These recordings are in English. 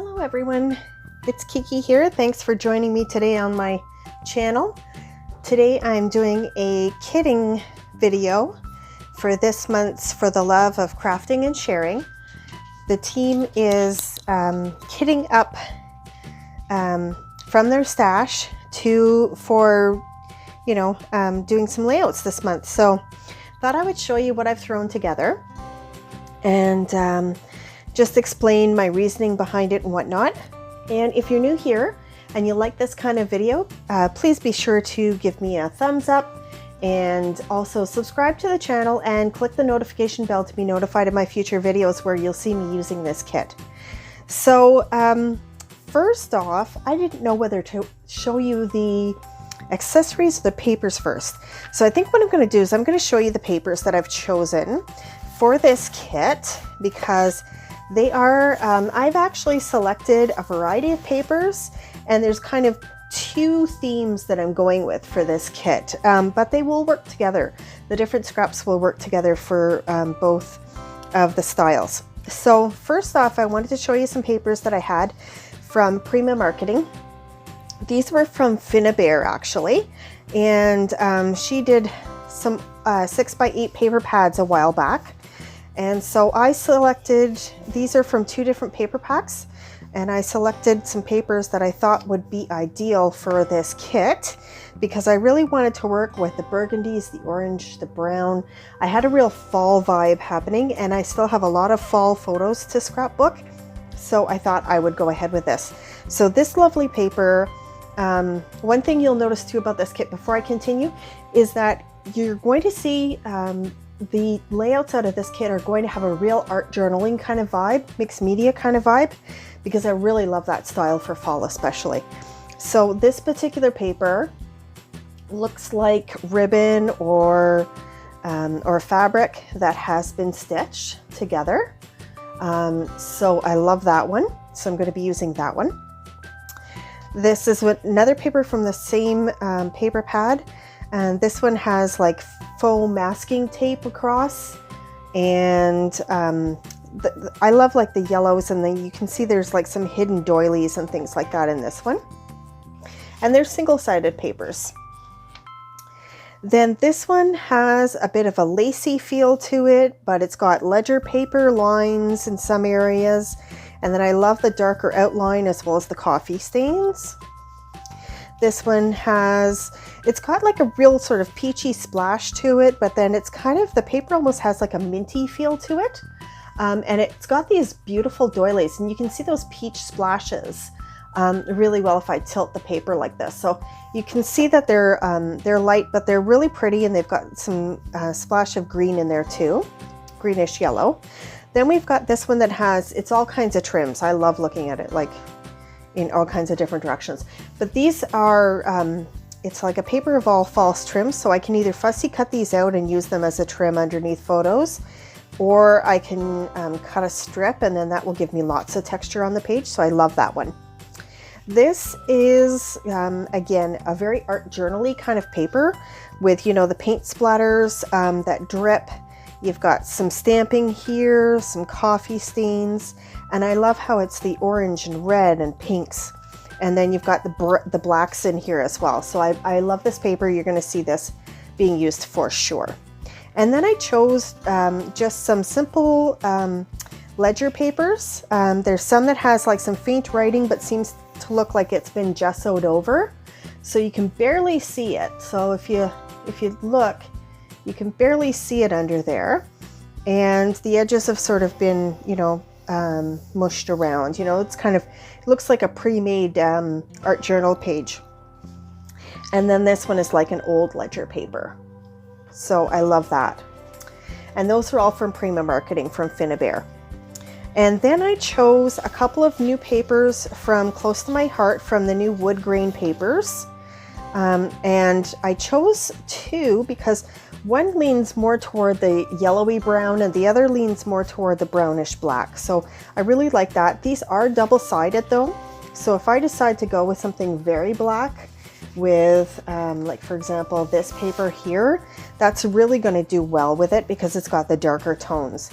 Hello everyone, it's Kiki here. Thanks for joining me today on my channel. Today I'm doing a kitting video for this month's For the Love of Crafting and Sharing. The team is kitting up from their stash for doing some layouts this month. So thought I would show you what I've thrown together and just explain my reasoning behind it and whatnot. And if you're new here and you like this kind of video, please be sure to give me a thumbs up and also subscribe to the channel and click the notification bell to be notified of my future videos where you'll see me using this kit. So first off, I didn't know whether to show you the accessories or the papers first. So I think what I'm going to do is I'm going to show you the papers that I've chosen for this kit because they are, I've actually selected a variety of papers, and there's kind of two themes that I'm going with for this kit, but they will work together. The different scraps will work together for both of the styles. So first off, I wanted to show you some papers that I had from Prima Marketing. These were from Finnabair actually, and she did some 6x8 paper pads a while back. And so I selected, these are from two different paper packs, and I selected some papers that I thought would be ideal for this kit because I really wanted to work with the burgundies, the orange, the brown. I had a real fall vibe happening, and I still have a lot of fall photos to scrapbook. So I thought I would go ahead with this. So this lovely paper, one thing you'll notice too about this kit before I continue is that you're going to see the layouts out of this kit are going to have a real art journaling kind of vibe, mixed media kind of vibe, because I really love that style for fall especially. So this particular paper looks like ribbon or fabric that has been stitched together. So I love that one. So I'm going to be using that one. This is another paper from the same paper pad. And this one has like faux masking tape across, and I love like the yellows, and then you can see there's like some hidden doilies and things like that in this one. And they're single-sided papers. Then this one has a bit of a lacy feel to it, but it's got ledger paper lines in some areas. And then I love the darker outline as well as the coffee stains. This one it's got like a real sort of peachy splash to it, but then it's kind of, the paper almost has like a minty feel to it. And it's got these beautiful doilies, and you can see those peach splashes really well if I tilt the paper like this. So you can see that they're light, but they're really pretty, and they've got some splash of green in there too, greenish yellow. Then we've got this one that it's all kinds of trims. I love looking at it like in all kinds of different directions. But these are, it's like a paper of all false trims, so I can either fussy cut these out and use them as a trim underneath photos, or I can cut a strip, and then that will give me lots of texture on the page, so I love that one. This is, again, a very art journal-y kind of paper with, the paint splatters that drip. You've got some stamping here, some coffee stains, and I love how it's the orange and red and pinks. And then you've got the blacks in here as well. So I love this paper. You're going to see this being used for sure. And then I chose just some simple ledger papers. There's some that has like some faint writing but seems to look like it's been gessoed over. So you can barely see it. So if you look, you can barely see it under there. And the edges have sort of been, mushed around. It's kind of, it looks like a pre-made art journal page. And then this one is like an old ledger paper. So I love that. And those are all from Prima Marketing from Finnabair. And then I chose a couple of new papers from close to my heart from the new wood grain papers. And I chose two because one leans more toward the yellowy brown and the other leans more toward the brownish black. So I really like that. These are double-sided though. So if I decide to go with something very black with, like for example, this paper here, that's really going to do well with it because it's got the darker tones.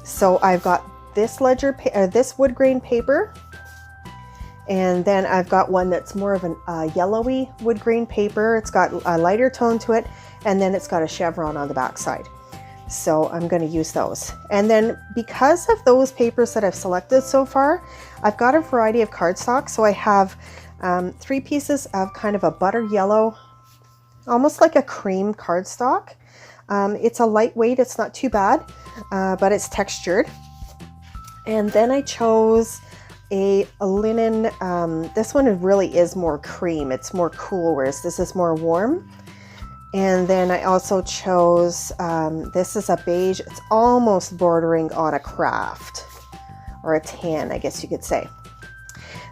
So I've got this wood grain paper And then I've got one that's more of a yellowy wood grain paper. It's got a lighter tone to it, and then it's got a chevron on the back side. So I'm going to use those. And then because of those papers that I've selected so far, I've got a variety of cardstock. So I have 3 pieces of kind of a butter yellow, almost like a cream cardstock. It's a lightweight, it's not too bad, but it's textured. And then I chose a linen, this one really is more cream, it's more cool, whereas this is more warm. And then I also chose, this is a beige, it's almost bordering on a craft, or a tan, I guess you could say.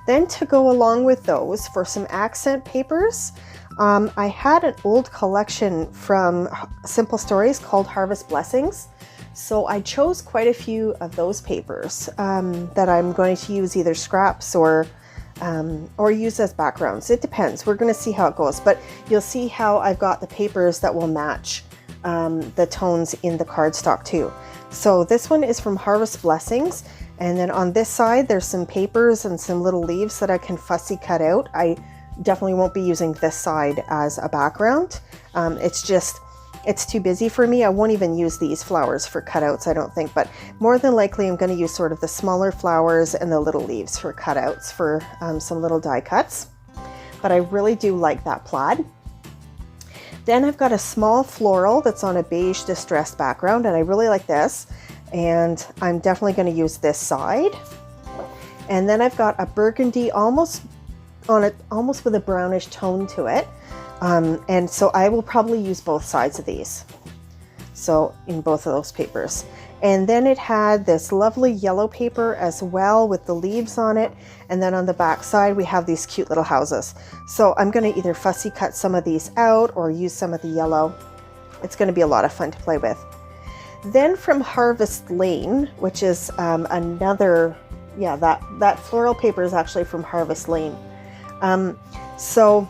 Then to go along with those, for some accent papers, I had an old collection from Simple Stories called Harvest Blessings. So I chose quite a few of those papers that I'm going to use either scraps or use as backgrounds. It depends. We're going to see how it goes, but you'll see how I've got the papers that will match the tones in the cardstock too. So this one is from Harvest Blessings, and then on this side there's some papers and some little leaves that I can fussy cut out. I definitely won't be using this side as a background. It's too busy for me. I won't even use these flowers for cutouts, I don't think, but more than likely I'm going to use sort of the smaller flowers and the little leaves for cutouts for some little die cuts. But I really do like that plaid. Then I've got a small floral that's on a beige distressed background, and I really like this, and I'm definitely going to use this side. And then I've got a burgundy almost with a brownish tone to it. And so I will probably use both sides of these. So in both of those papers. And then it had this lovely yellow paper as well with the leaves on it. And then on the back side, we have these cute little houses. So I'm going to either fussy cut some of these out or use some of the yellow. It's going to be a lot of fun to play with. Then from Harvest Lane, which is another, yeah, that floral paper is actually from Harvest Lane. So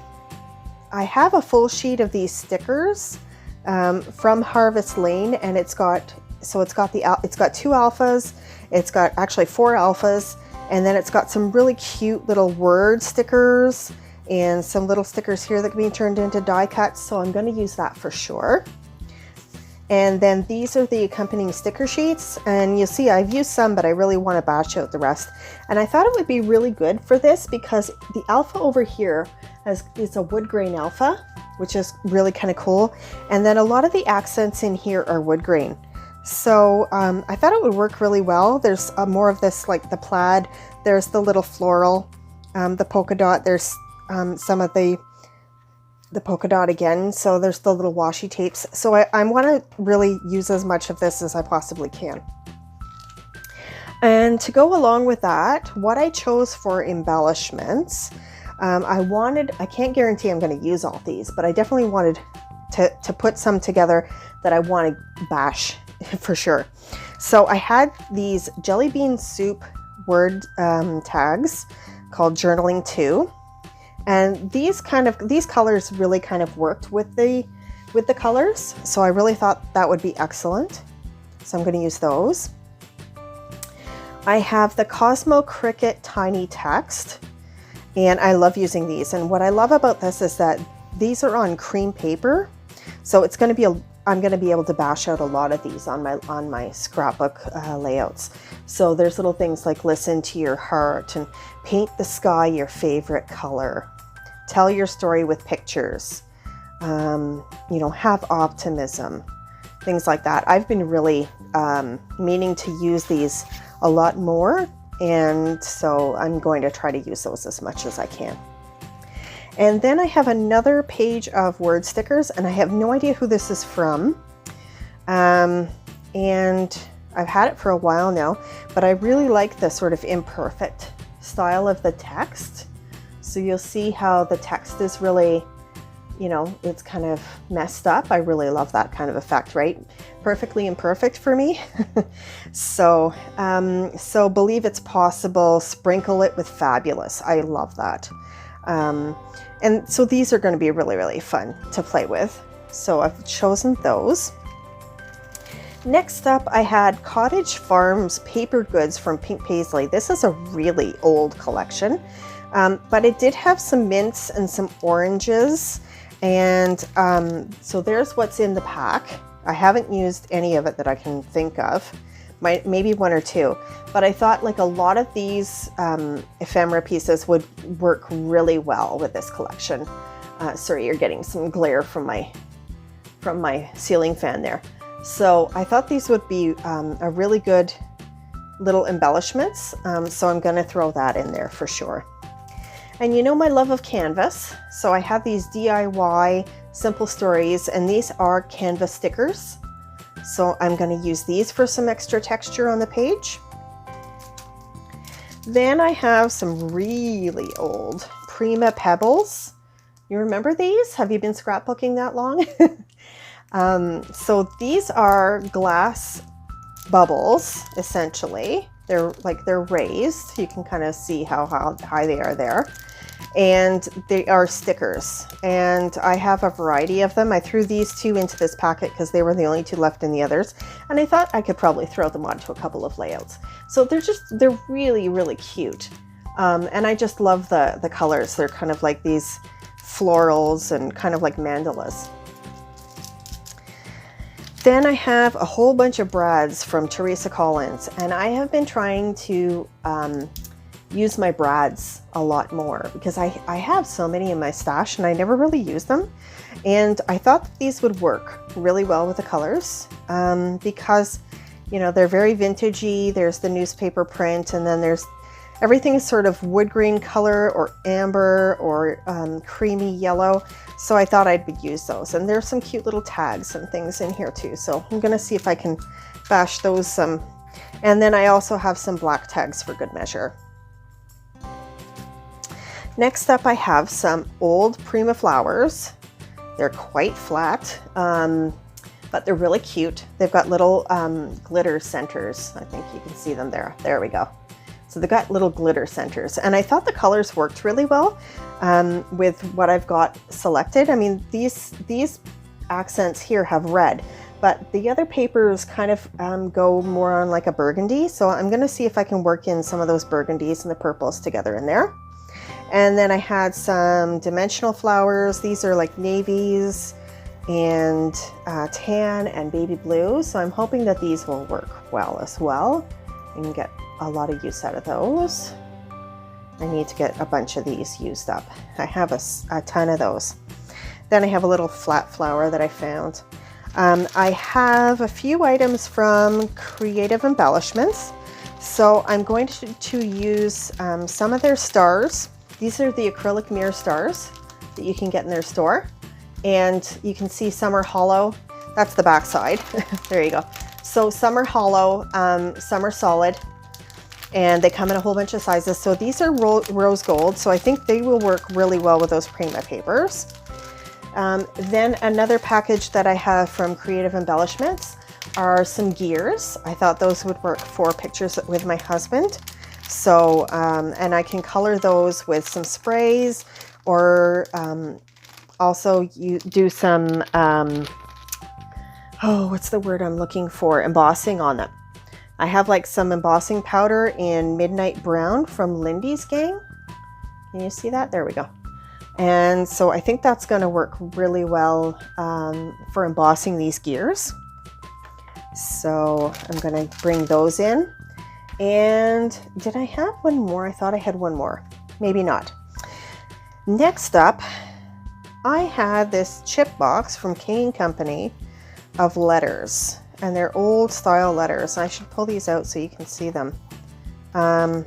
I have a full sheet of these stickers from Harvest Lane, and it's got 2 alphas, it's got actually 4 alphas, and then it's got some really cute little word stickers and some little stickers here that can be turned into die cuts, so I'm going to use that for sure. And then these are the accompanying sticker sheets, and you'll see I've used some, but I really want to batch out the rest. And I thought it would be really good for this because the alpha over here is a wood grain alpha, which is really kind of cool. And then a lot of the accents in here are wood grain. So I thought it would work really well. There's more of this, like the plaid, there's the little floral, the polka dot, there's some of the polka dot again, so there's the little washi tapes. So I want to really use as much of this as I possibly can. And to go along with that, what I chose for embellishments, I can't guarantee I'm going to use all these, but I definitely wanted to put some together that I want to bash for sure. So I had these jelly bean soup word tags called Journaling 2. And these colors really kind of worked with the colors. So I really thought that would be excellent. So I'm going to use those. I have the Cosmo Cricket Tiny Text, and I love using these. And what I love about this is that these are on cream paper. So it's going to be I'm going to be able to bash out a lot of these on my scrapbook layouts. So there's little things like listen to your heart and paint the sky your favorite color. Tell your story with pictures, have optimism, things like that. I've been really meaning to use these a lot more, and so I'm going to try to use those as much as I can. And then I have another page of word stickers, and I have no idea who this is from. And I've had it for a while now, but I really like the sort of imperfect style of the text. So you'll see how the text is really, it's kind of messed up. I really love that kind of effect, right? Perfectly imperfect for me. So believe it's possible, sprinkle it with fabulous. I love that. And so these are going to be really, really fun to play with. So I've chosen those. Next up, I had Cottage Farms Paper Goods from Pink Paisley. This is a really old collection. But it did have some mints and some oranges. And so there's what's in the pack. I haven't used any of it that I can think of. Maybe one or two. But I thought like a lot of these ephemera pieces would work really well with this collection. Sorry, you're getting some glare from my ceiling fan there. So I thought these would be a really good little embellishments. So I'm gonna throw that in there for sure. And you know my love of canvas. So I have these DIY Simple Stories, and these are canvas stickers. So I'm gonna use these for some extra texture on the page. Then I have some really old Prima pebbles. You remember these? Have you been scrapbooking that long? So these are glass bubbles, essentially. They're raised. You can kind of see how high they are there. And they are stickers. And I have a variety of them. I threw these two into this packet because they were the only two left in the others. And I thought I could probably throw them onto a couple of layouts. So they're really, really cute. And I just love the colors. They're kind of like these florals and kind of like mandalas. Then I have a whole bunch of brads from Teresa Collins, and I have been trying to use my brads a lot more because I have so many in my stash and I never really use them. And I thought that these would work really well with the colors because, you know, they're very vintagey. There's the newspaper print, and then everything is sort of wood green color or amber or creamy yellow. So I thought I'd use those. And there's some cute little tags and things in here too. So I'm gonna see if I can bash those. And then I also have some black tags for good measure. Next up, I have some old Prima flowers. They're quite flat, but they're really cute. They've got little glitter centers. I think you can see them there. There we go. So they've got little glitter centers, and I thought the colors worked really well with what I've got selected. I mean, these accents here have red, but the other papers kind of go more on like a burgundy. So I'm gonna see if I can work in some of those burgundies and the purples together in there. And then I had some dimensional flowers. These are like navies and tan and baby blue. So I'm hoping that these will work well as well. You can get a lot of use out of those. I need to get a bunch of these used up. I have a ton of those. Then I have a little flat flower that I found. I have a few items from Creative Embellishments. So I'm going to use some of their stars. These are the acrylic mirror stars that you can get in their store. And you can see some are hollow. That's the back side. There you go. So some are hollow, some are solid. And they come in a whole bunch of sizes. So these are rose gold, so I think they will work really well with those Prima papers. Then another package that I have from Creative Embellishments are some gears. I thought those would work for pictures with my husband. So, and I can color those with some sprays, or also you do some, what's the word I'm looking for? Embossing on them. I have like some embossing powder in Midnight Brown from Lindy's Gang. Can you see that? There we go. And so I think that's going to work really well for embossing these gears. So I'm going to bring those in. And did I have one more? I thought I had one more. Maybe not. Next up, I had this chip box from King & Company of letters. And they're old style letters. I should pull these out so you can see them. Hang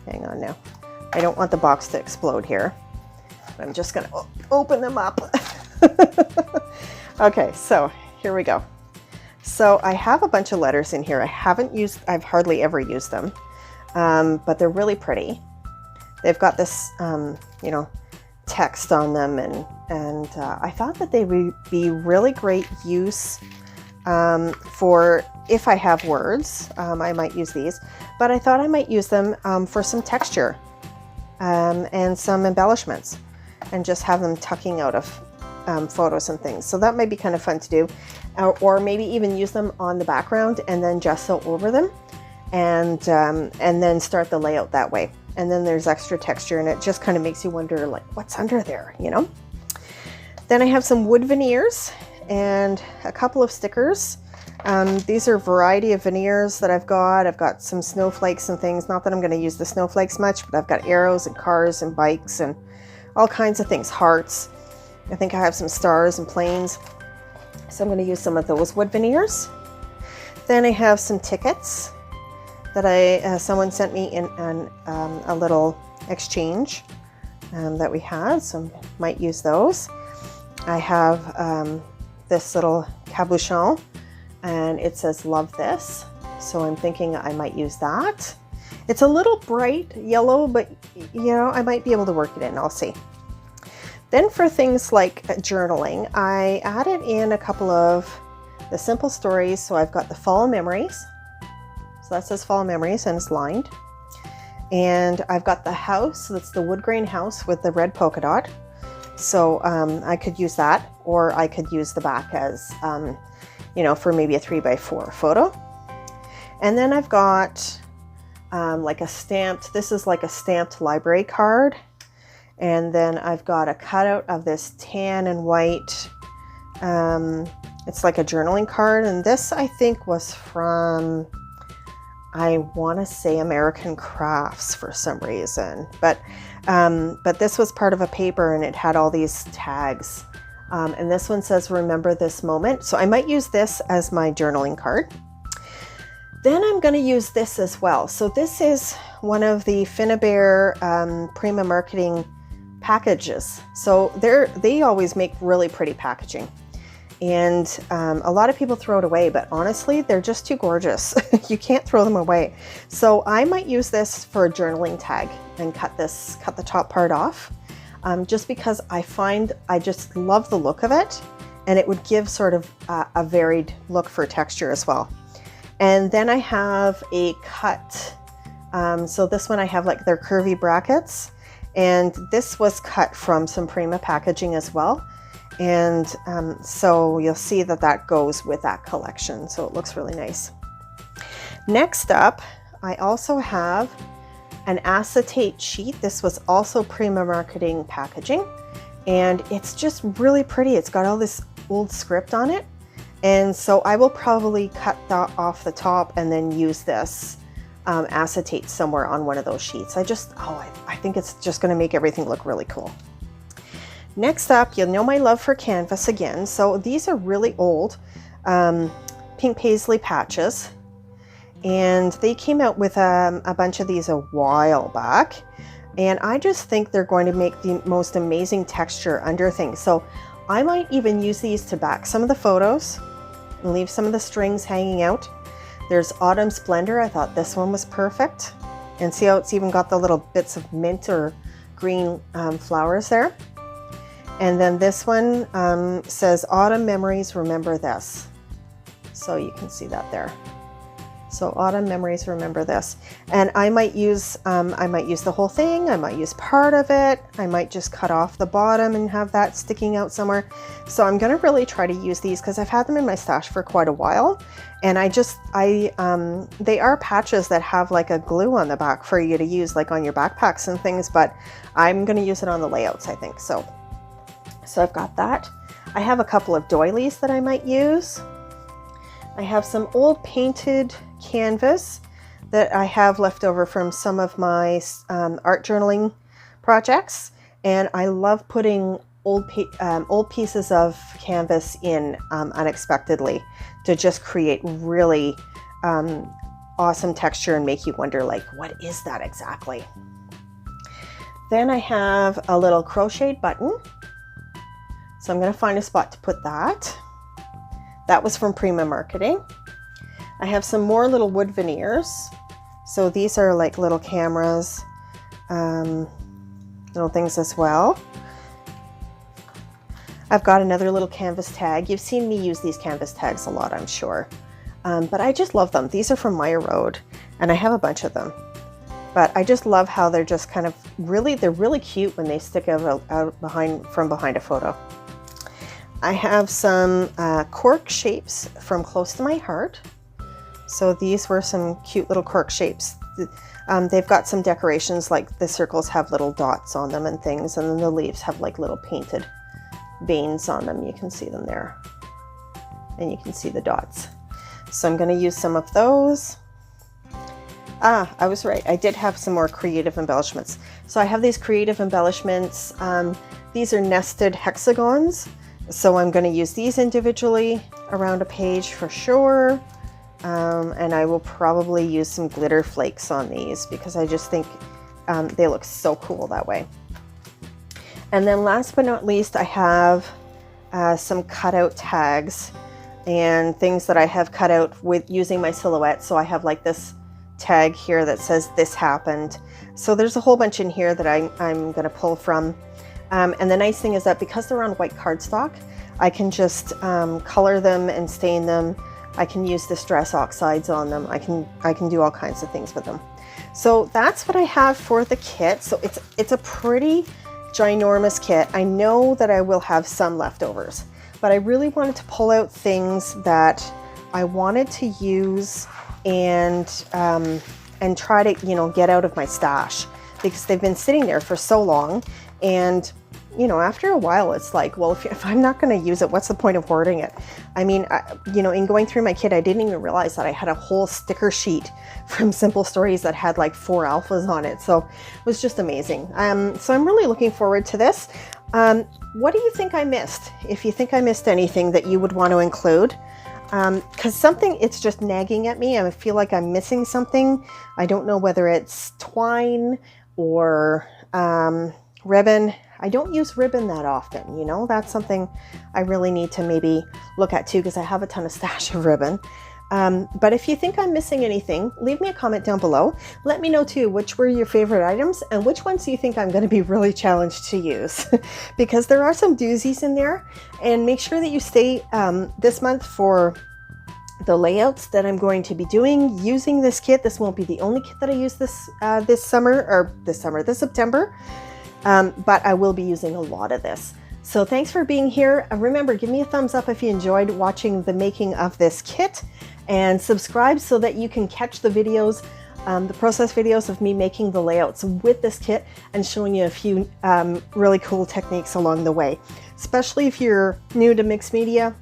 on now. I don't want the box to explode here. I'm just gonna open them up. Okay, so here we go. So I have a bunch of letters in here. I've hardly ever used them, but they're really pretty. They've got this, text on them, and I thought that they would be really great use for if I have words. I might use these, but I thought I might use them for some texture and some embellishments, and just have them tucking out of photos and things. So that might be kind of fun to do, or maybe even use them on the background and then gesso over them, and then start the layout that way. and then there's extra texture, and it just kind of makes you wonder like what's under there, you know. Then I have some wood veneers and a couple of stickers. These are a variety of veneers that I've got. I've got some snowflakes and things. Not that I'm going to use the snowflakes much, but I've got arrows and cars and bikes and all kinds of things, hearts. I think I have some stars and planes. So I'm going to use some of those wood veneers. Then I have some tickets that someone sent me in a little exchange that we had, so might use those. I have this little cabochon, and it says "Love this," so I'm thinking I might use that. It's a little bright yellow, but you know, I might be able to work it in. I'll see. Then for things like journaling, I added in a couple of the simple stories. So I've got the fall memories. So that says fall memories and it's lined. And I've got the house, so that's the wood grain house with the red polka dot. So I could use that, or I could use the back as, you know, for maybe a 3x4 photo. And then I've got like a stamped, this is like a stamped library card. And then I've got a cutout of this tan and white, it's like a journaling card. And this I think was from, I want to say American Crafts for some reason, but this was part of a paper and it had all these tags. And this one says, "Remember this moment." So I might use this as my journaling card. Then I'm going to use this as well. So this is one of the Finnabair Prima marketing packages. So they always make really pretty packaging. And a lot of people throw it away, but honestly, they're just too gorgeous. You can't throw them away. So I might use this for a journaling tag and cut the top part off, just because I just love the look of it, and it would give sort of a varied look for texture as well. And then I have a cut. So this one I have like their curvy brackets, and this was cut from some Prima packaging as well. And so you'll see that goes with that collection. So it looks really nice. Next up, I also have an acetate sheet. This was also Prima marketing packaging, and it's just really pretty. It's got all this old script on it. And so I will probably cut that off the top and then use this acetate somewhere on one of those sheets. I think it's just going to make everything look really cool. Next up, you'll know my love for canvas again. So these are really old pink paisley patches, and they came out with a bunch of these a while back, and I just think they're going to make the most amazing texture under things. So I might even use these to back some of the photos and leave some of the strings hanging out. There's Autumn Splendor. I thought this one was perfect, and see how it's even got the little bits of mint or green flowers there. And then this one says Autumn Memories, Remember This. So you can see that there. So Autumn Memories, Remember This. And I might use the whole thing. I might use part of it. I might just cut off the bottom and have that sticking out somewhere. So I'm going to really try to use these because I've had them in my stash for quite a while. And they are patches that have like a glue on the back for you to use like on your backpacks and things, but I'm going to use it on the layouts, I think. So I've got that. I have a couple of doilies that I might use. I have some old painted canvas that I have left over from some of my art journaling projects. And I love putting old pieces of canvas in unexpectedly to just create really awesome texture and make you wonder like, what is that exactly? Then I have a little crocheted button. So I'm going to find a spot to put that. That was from Prima Marketing. I have some more little wood veneers. So these are like little cameras, little things as well. I've got another little canvas tag. You've seen me use these canvas tags a lot, I'm sure. But I just love them. These are from Maya Road, and I have a bunch of them. But I just love how they're just kind of they're really cute when they stick out from behind a photo. I have some cork shapes from Close to My Heart. So these were some cute little cork shapes They've got some decorations, like the circles have little dots on them and things, and then the leaves have like little painted veins on them. You can see them there, and you can see the dots. So I'm going to use some of those. I was right. I did have some more creative embellishments. So I have these creative embellishments. These are nested hexagons. So I'm going to use these individually around a page for sure. And I will probably use some glitter flakes on these because I just think they look so cool that way. And then last but not least, I have some cutout tags and things that I have cut out with using my silhouette. So I have like this tag here that says this happened. So there's a whole bunch in here that I'm going to pull from. And the nice thing is that because they're on white cardstock, I can just color them and stain them. I can use distress oxides on them. I can do all kinds of things with them. So that's what I have for the kit. So it's a pretty ginormous kit. I know that I will have some leftovers, but I really wanted to pull out things that I wanted to use and try to, you know, get out of my stash because they've been sitting there for so long. And you know, after a while, it's like, well, if I'm not going to use it, what's the point of hoarding it? I mean, you know, in going through my kit, I didn't even realize that I had a whole sticker sheet from Simple Stories that had like 4 alphas on it. So it was just amazing. So I'm really looking forward to this. What do you think I missed? If you think I missed anything that you would want to include, because something, it's just nagging at me. I feel like I'm missing something. I don't know whether it's twine or ribbon. I don't use ribbon that often, you know, that's something I really need to maybe look at too, because I have a ton of stash of ribbon. But if you think I'm missing anything, leave me a comment down below. Let me know too, which were your favorite items and which ones do you think I'm going to be really challenged to use because there are some doozies in there. And make sure that you stay this month for the layouts that I'm going to be doing using this kit. This won't be the only kit that I use this this September. But I will be using a lot of this. So thanks for being here. Remember, give me a thumbs up if you enjoyed watching the making of this kit, and subscribe so that you can catch the videos, the process videos of me making the layouts with this kit and showing you a few really cool techniques along the way. Especially if you're new to mixed media,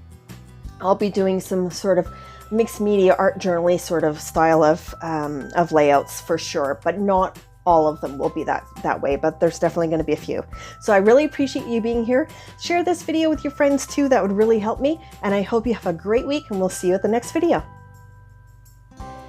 I'll be doing some sort of mixed media art journaling sort of style of layouts for sure, but not all of them will be that way, but there's definitely going to be a few. So I really appreciate you being here. Share this video with your friends too. That would really help me. And I hope you have a great week, and we'll see you at the next video.